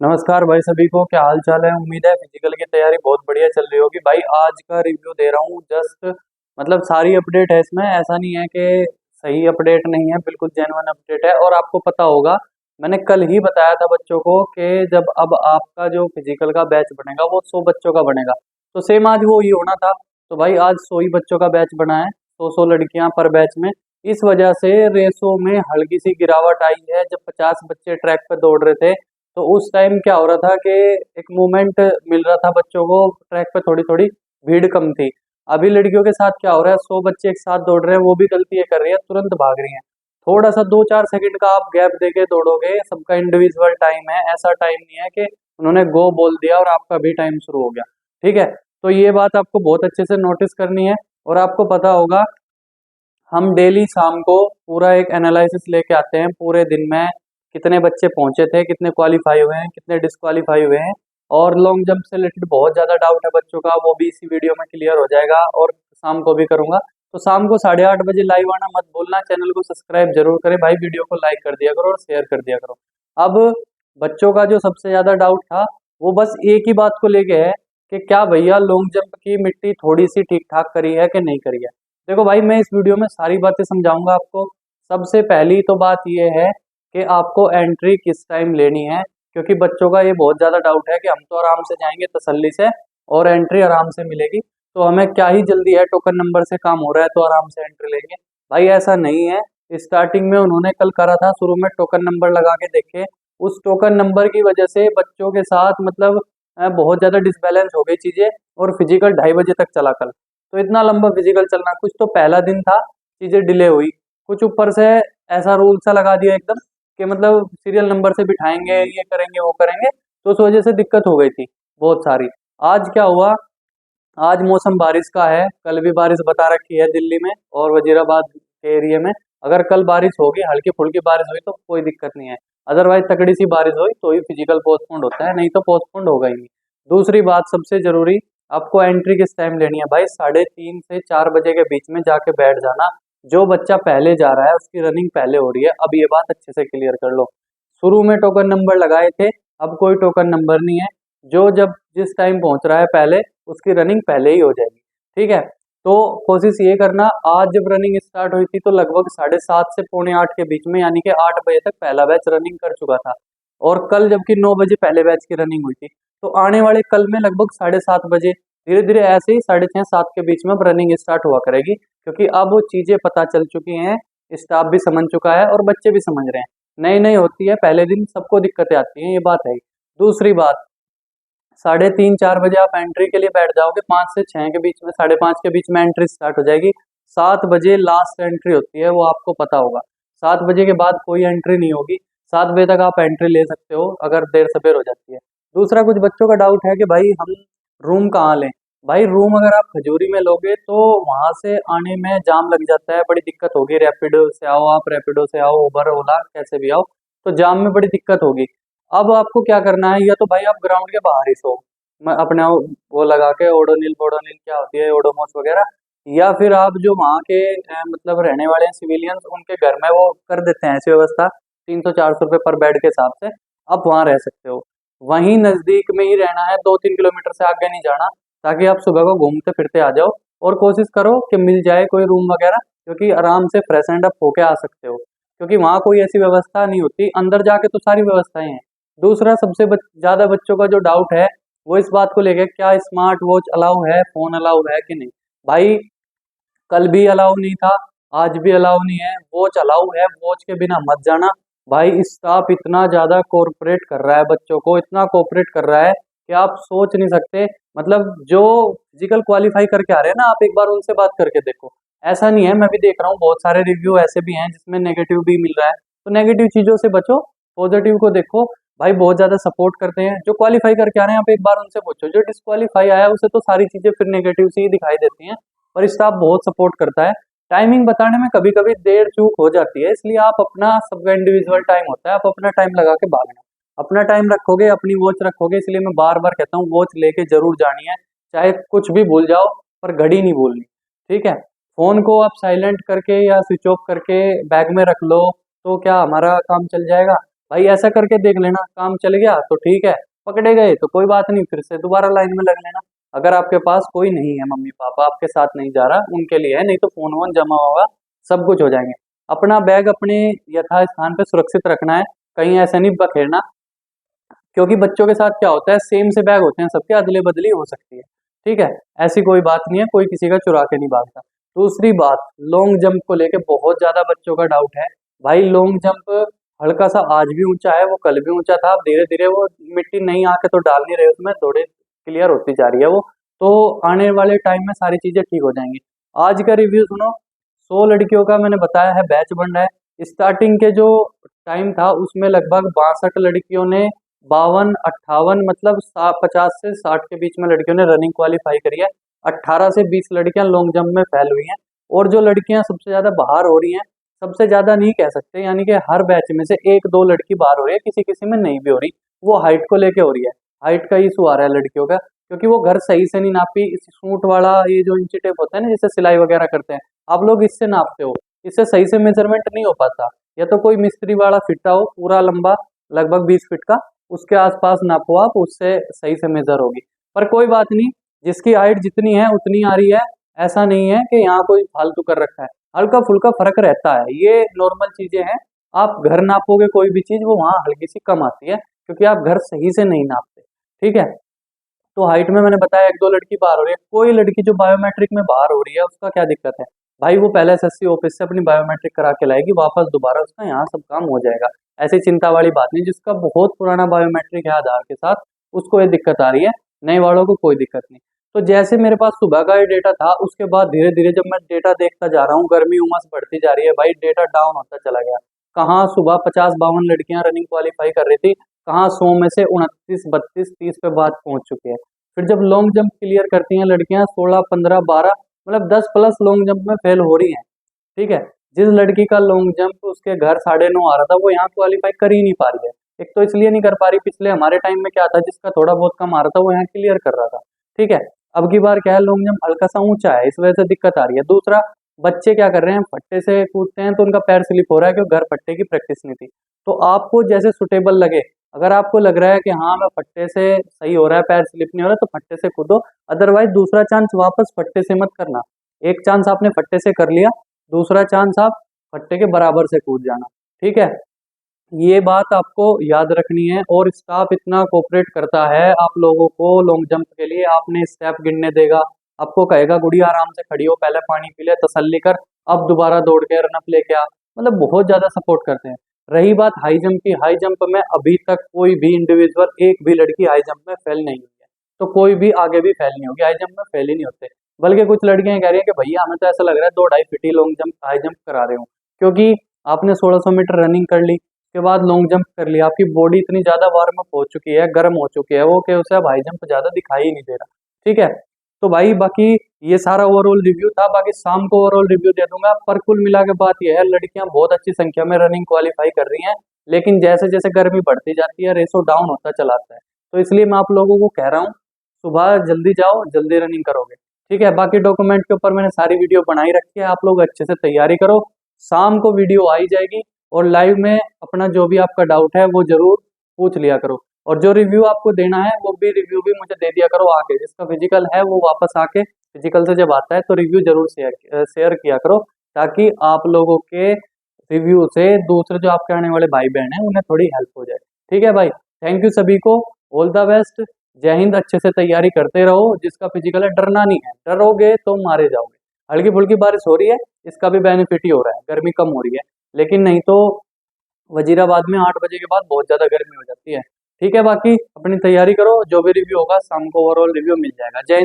नमस्कार भाई सभी को, क्या हाल चाल है। उम्मीद है फिजिकल की तैयारी बहुत बढ़िया चल रही होगी। भाई आज का रिव्यू दे रहा हूँ जस्ट, मतलब सारी अपडेट है इसमें, ऐसा नहीं है कि सही अपडेट नहीं है, बिल्कुल जेन्युइन अपडेट है। और आपको पता होगा, मैंने कल ही बताया था बच्चों को कि जब अब आपका जो फिजिकल का बैच बनेगा वो 100 बच्चों का बनेगा, तो सेम आज वो ही होना था। तो भाई आज 100 ही बच्चों का बैच बना है, 100 लड़कियां पर बैच में। इस वजह से रेसो में हल्की सी गिरावट आई है। जब 50 बच्चे ट्रैक पे दौड़ रहे थे तो उस टाइम क्या हो रहा था कि एक मूवमेंट मिल रहा था बच्चों को, ट्रैक पे थोड़ी थोड़ी भीड़ कम थी। अभी लड़कियों के साथ क्या हो रहा है, 100 बच्चे एक साथ दौड़ रहे हैं, वो भी गलती ये कर रही है, तुरंत भाग रही हैं। थोड़ा सा 2-4 सेकंड का आप गैप देके दौड़ोगे, सबका इंडिविजुअल टाइम है, ऐसा टाइम नहीं है कि उन्होंने गो बोल दिया और आपका भी टाइम शुरू हो गया। ठीक है, तो ये बात आपको बहुत अच्छे से नोटिस करनी है। और आपको पता होगा, हम डेली शाम को पूरा एक एनालिसिस लेके आते हैं, पूरे दिन में कितने बच्चे पहुंचे थे, कितने क्वालिफाई हुए हैं, कितने डिस्क्वालीफाई हुए हैं। और लॉन्ग जंप से रिलेटेड बहुत ज़्यादा डाउट है बच्चों का, वो भी इसी वीडियो में क्लियर हो जाएगा और शाम को भी करूंगा। तो शाम को 8:30 बजे लाइव आना मत भूलना। चैनल को सब्सक्राइब जरूर करें भाई, वीडियो को लाइक कर दिया करो और शेयर कर दिया करो। अब बच्चों का जो सबसे ज़्यादा डाउट था वो बस एक ही बात को लेके है कि क्या भैया लॉन्ग जंप की मिट्टी थोड़ी सी ठीक ठाक करी है कि नहीं करी है। देखो भाई, मैं इस वीडियो में सारी बातें समझाऊंगा आपको। सबसे पहली तो बात यह है कि आपको एंट्री किस टाइम लेनी है, क्योंकि बच्चों का ये बहुत ज़्यादा डाउट है कि हम तो आराम से जाएंगे तसल्ली से और एंट्री आराम से मिलेगी, तो हमें क्या ही जल्दी है, टोकन नंबर से काम हो रहा है तो आराम से एंट्री लेंगे। भाई ऐसा नहीं है। स्टार्टिंग में उन्होंने कल करा था, शुरू में टोकन नंबर लगा के देखे, उस टोकन नंबर की वजह से बच्चों के साथ मतलब बहुत ज़्यादा डिसबैलेंस हो गई चीज़ें। और फिजिकल 2:30 बजे तक चला कल, तो इतना लंबा फिजिकल चलना, कुछ तो पहला दिन था, चीज़ें डिले हुई, कुछ ऊपर से ऐसा रूल सा लगा दिया एकदम कि मतलब सीरियल नंबर से बिठाएंगे, ये करेंगे वो करेंगे, तो उस वजह से दिक्कत हो गई थी बहुत सारी। आज क्या हुआ, आज मौसम बारिश का है, कल भी बारिश बता रखी है दिल्ली में और वजीराबाद के एरिया में। अगर कल बारिश होगी, हल्की फुल्की बारिश हुई तो कोई दिक्कत नहीं है, अदरवाइज तगड़ी सी बारिश हुई तो ही फिजिकल पोस्टपोन्ड होता है, नहीं तो पोस्टपोन्ड होगा ही नहीं। दूसरी बात सबसे जरूरी, आपको एंट्री किस टाइम लेनी है भाई, 3:30 से 4 बजे के बीच में जाके बैठ जाना। जो बच्चा पहले जा रहा है उसकी रनिंग पहले हो रही है, अब ये बात अच्छे से क्लियर कर लो। शुरू में टोकन नंबर लगाए थे, अब कोई टोकन नंबर नहीं है। जो जब जिस टाइम पहुंच रहा है पहले, उसकी रनिंग पहले ही हो जाएगी। ठीक है, तो कोशिश ये करना, आज जब रनिंग स्टार्ट हुई थी तो लगभग 7:30 से 7:45 के बीच में, यानी कि 8 बजे तक पहला बैच रनिंग कर चुका था। और कल जबकि 9 बजे पहले बैच की रनिंग हुई थी, तो आने वाले कल में लगभग 7:30 बजे, धीरे धीरे ऐसे ही 6:30-7 के बीच में अब रनिंग स्टार्ट हुआ करेगी, क्योंकि अब वो चीज़ें पता चल चुकी हैं, स्टाफ भी समझ चुका है और बच्चे भी समझ रहे हैं। नई नई होती है, पहले दिन सबको दिक्कतें आती हैं, ये बात है। दूसरी बात, 3:30-4 बजे आप एंट्री के लिए बैठ जाओगे, 5 से 6 के बीच में, 5:30 के बीच में एंट्री स्टार्ट हो जाएगी। 7 बजे लास्ट एंट्री होती है, वो आपको पता होगा। 7 बजे के बाद कोई एंट्री नहीं होगी, 7 बजे तक आप एंट्री ले सकते हो अगर देर सवेर हो जाती है। दूसरा, कुछ बच्चों का डाउट है कि भाई हम रूम कहाँ लें। भाई रूम अगर आप खजूरी में लोगे तो वहां से आने में जाम लग जाता है, बड़ी दिक्कत होगी। रैपिडो से आओ, आप रैपिडो से आओ, उबर ओला कैसे भी आओ, तो जाम में बड़ी दिक्कत होगी। अब आपको क्या करना है, या तो भाई आप ग्राउंड के बाहर ही सो, मैं अपने वो लगा के, ओडोनिल बोडोनिल क्या होती है, ओडोमोस वगैरह, या फिर आप जो वहाँ के मतलब रहने वाले हैं सिविलियंस, उनके घर में वो कर देते हैं ऐसी व्यवस्था, 300-400 रुपये पर बेड के हिसाब से आप वहाँ रह सकते हो। वहीं नज़दीक में ही रहना है, 2-3 किलोमीटर से आगे नहीं जाना, ताकि आप सुबह को घूमते फिरते आ जाओ। और कोशिश करो कि मिल जाए कोई रूम वगैरह, क्योंकि आराम से फ्रेश एंड अप होके आ सकते हो, क्योंकि वहाँ कोई ऐसी व्यवस्था नहीं होती, अंदर जाके तो सारी व्यवस्थाएं हैं। दूसरा, सबसे ज़्यादा बच्चों का जो डाउट है वो इस बात को लेकर, क्या स्मार्ट वॉच अलाउ है, फोन अलाउ है कि नहीं। भाई कल भी अलाउ नहीं था, आज भी अलाउ नहीं है, वॉच अलाउ है, वॉच के बिना मत जाना। भाई स्टाफ इतना ज़्यादा कोऑपरेट कर रहा है बच्चों को, इतना कोऑपरेट कर रहा है कि आप सोच नहीं सकते। मतलब जो फिजिकल क्वालिफाई करके आ रहे हैं ना, आप एक बार उनसे बात करके देखो। ऐसा नहीं है, मैं भी देख रहा हूँ बहुत सारे रिव्यू ऐसे भी हैं जिसमें नेगेटिव भी मिल रहा है, तो नेगेटिव चीज़ों से बचो, पॉजिटिव को देखो। भाई बहुत ज़्यादा सपोर्ट करते हैं जो क्वालिफाई करके आ रहे हैं, आप एक बार उनसे पूछो। जो डिस्क्वालीफाई आया उसे तो सारी चीज़ें फिर नेगेटिव से ही दिखाई देती हैं, पर स्टाफ बहुत सपोर्ट करता है। टाइमिंग बताने में कभी कभी देर चूक हो जाती है, इसलिए आप अपना, सबका इंडिविजुअल टाइम होता है, आप अपना टाइम लगा के भागना, अपना टाइम रखोगे, अपनी वॉच रखोगे। इसलिए मैं बार बार कहता हूँ, वॉच लेके जरूर जानी है, चाहे कुछ भी भूल जाओ, पर घड़ी नहीं भूलनी। ठीक है, फोन को आप साइलेंट करके या स्विच ऑफ करके बैग में रख लो, तो क्या हमारा काम चल जाएगा। भाई ऐसा करके देख लेना, काम चल गया तो ठीक है, पकड़े गए तो कोई बात नहीं, फिर से दोबारा लाइन में लग लेना। अगर आपके पास कोई नहीं है, मम्मी पापा आपके साथ नहीं जा रहा, उनके लिए है, नहीं तो फोन वोन जमा होगा, सब कुछ हो जाएंगे। अपना बैग अपने यथा स्थान पे सुरक्षित रखना है, कहीं ऐसे नहीं बखेरना, क्योंकि बच्चों के साथ क्या होता है, सेम से बैग होते हैं सबके, अदले बदली हो सकती है। ठीक है, ऐसी कोई बात नहीं है, कोई किसी का चुरा के नहीं भागता। दूसरी बात, लॉन्ग जंप को लेके बहुत ज्यादा बच्चों का डाउट है। भाई लॉन्ग जंप हल्का सा आज भी ऊंचा है, वो कल भी ऊंचा था, धीरे धीरे वो मिट्टी नहीं आके तो डाल नहीं रहे उसमें, थोड़ी क्लियर होती जा रही है वो, तो आने वाले टाइम में सारी चीजें ठीक हो जाएंगी। आज का रिव्यू सुनो। 100 लड़कियों का मैंने बताया है बैच बन रहा है। स्टार्टिंग के जो टाइम था उसमें लगभग 62 लड़कियों ने, 52-58 मतलब 50 से 60 के बीच में लड़कियों ने रनिंग क्वालिफाई करी है। 18 से 20 लड़कियां लॉन्ग जंप में फेल हुई हैं। और जो लड़कियां सबसे ज्यादा बाहर हो रही हैं, सबसे ज्यादा नहीं कह सकते, यानी कि हर बैच में से एक दो लड़की बाहर हो रही है, किसी किसी में नहीं भी हो रही, वो हाइट को लेके हो रही है। हाइट का इशू आ रहा है लड़कियों का, क्योंकि वो घर सही से नहीं नापी। इस सूट वाला ये जो इंची टेप होता है ना, जिससे सिलाई वगैरह करते हैं, आप लोग इससे नापते हो, इससे सही से मेजरमेंट नहीं हो पाता। या तो कोई मिस्त्री वाला फिटा हो पूरा लंबा, लगभग 20 फीट का, उसके आसपास नापो आप, उससे सही से मेजर होगी। पर कोई बात नहीं, जिसकी हाइट जितनी है उतनी आ रही है। ऐसा नहीं है कि यहाँ कोई फालतू कर रखा है, हल्का फुल्का फर्क रहता है, ये नॉर्मल चीजें हैं। आप घर नापोगे कोई भी चीज, वो वहाँ हल्की सी कम आती है, क्योंकि आप घर सही से नहीं नापते। ठीक है, तो हाइट में मैंने बताया एक दो लड़की बाहर हो रही है। कोई लड़की जो बायोमेट्रिक में बाहर हो रही है, उसका क्या दिक्कत है भाई, वो पहले एसएससी ऑफिस से अपनी बायोमेट्रिक करा के लाएगी, वापस दोबारा उसका यहाँ सब काम हो जाएगा। ऐसी चिंता वाली बात नहीं। जिसका बहुत पुराना बायोमेट्रिक है आधार के साथ, उसको ये दिक्कत आ रही है, नए वालों को कोई दिक्कत नहीं। तो जैसे मेरे पास सुबह का ये डेटा था, उसके बाद धीरे धीरे जब मैं डेटा देखता जा रहा हूँ, गर्मी उमस बढ़ती जा रही है भाई, डेटा डाउन होता चला गया। कहाँ सुबह 50-52 लड़कियां रनिंग क्वालिफाई कर रही थी, कहाँ 100 में से 29, 32, 30 पे बात पहुंच चुकी है। फिर जब लॉन्ग जंप क्लियर करती हैं लड़कियां 16, 15, 12, मतलब 10 प्लस लॉन्ग जंप में फेल हो रही हैं। ठीक है, जिस लड़की का लॉन्ग जंप उसके घर 9.5 आ रहा था, वो यहाँ क्वालिफाई कर ही नहीं पा रही है। एक तो इसलिए नहीं कर पा रही, पिछले हमारे टाइम में क्या था, जिसका थोड़ा बहुत कम आ रहा था वो यहाँ क्लियर कर रहा था। ठीक है, अब की बार क्या है, लॉन्ग जंप हल्का सा ऊंचा है, इस वजह से दिक्कत आ रही है। दूसरा, बच्चे क्या कर रहे हैं, फट्टे से कूदते हैं तो उनका पैर स्लिप हो रहा है, क्योंकि घर फट्टे की प्रैक्टिस नहीं थी। तो आपको जैसे सुटेबल लगे, अगर आपको लग रहा है कि हाँ मैं फट्टे से सही हो रहा है, पैर स्लिप नहीं हो रहा, तो फट्टे से कूदो। अदरवाइज दूसरा चांस वापस फट्टे से मत करना। एक चांस आपने फट्टे से कर लिया, दूसरा चांस आप फट्टे के बराबर से कूद जाना। ठीक है, ये बात आपको याद रखनी है। और स्टाफ इतना कोऑपरेट करता है आप लोगों को लॉन्ग जंप के लिए, आपने स्टेप गिनने देगा, आपको कहेगा गुड़िया आराम से खड़ी हो, पहले पानी पी ले, तसल्ली कर, अब दोबारा दौड़ के रनअप लेके आ, मतलब बहुत ज्यादा सपोर्ट करते हैं। रही बात हाई जंप की, हाई जंप में अभी तक कोई भी इंडिविजुअल, एक भी लड़की हाई जंप में फेल नहीं हुई है, तो कोई भी आगे भी फेल नहीं होगी, हाई जंप में फेल ही नहीं होते। बल्कि कुछ लड़कियां कह रही है कि भैया हमें तो ऐसा लग रहा है 2-2.5 फीट ही लॉन्ग जंप हाई जंप करा रहे हो, क्योंकि आपने 1600 मीटर रनिंग कर ली, के बाद लॉन्ग जंप कर लिया, आपकी बॉडी इतनी ज्यादा वार्म अप हो चुकी है, गर्म हो चुकी है वो, कि उसे अब हाई जंप ज्यादा दिखाई ही नहीं दे रहा। ठीक है, तो भाई बाकी ये सारा ओवरऑल रिव्यू था, बाकी शाम को ओवरऑल रिव्यू दे दूंगा। पर कुल मिला के बात यह है, लड़कियां बहुत अच्छी संख्या में रनिंग क्वालिफाई कर रही हैं, लेकिन जैसे जैसे गर्मी बढ़ती जाती है, रेशो डाउन होता चला आता है। तो इसलिए मैं आप लोगों को कह रहा हूँ, सुबह जल्दी जाओ, जल्दी रनिंग करोगे। ठीक है, बाकी डॉक्यूमेंट के ऊपर मैंने सारी वीडियो बनाई रखी है, आप लोग अच्छे से तैयारी करो, शाम को वीडियो आई जाएगी। और लाइव में अपना जो भी आपका डाउट है वो जरूर पूछ लिया करो, और जो रिव्यू आपको देना है वो भी रिव्यू भी मुझे दे दिया करो आके। जिसका फिजिकल है वो वापस आके फिजिकल से जब आता है तो रिव्यू जरूर शेयर किया करो, ताकि आप लोगों के रिव्यू से दूसरे जो आपके आने वाले भाई बहन हैं उन्हें थोड़ी हेल्प हो जाए। ठीक है भाई, थैंक यू सभी को, ऑल द बेस्ट, जय हिंद। अच्छे से तैयारी करते रहो, जिसका फिजिकल है डरना नहीं है, डरोगे तो मारे जाओगे। हल्की फुल्की बारिश हो रही है, इसका भी बेनिफिट ही हो रहा है, गर्मी कम हो रही है, लेकिन नहीं तो वजीराबाद में 8 बजे के बाद बहुत ज्यादा गर्मी हो जाती है। ठीक है, बाकी अपनी तैयारी करो, जो भी रिव्यू होगा शाम को ओवरऑल रिव्यू मिल जाएगा। जय हिंद।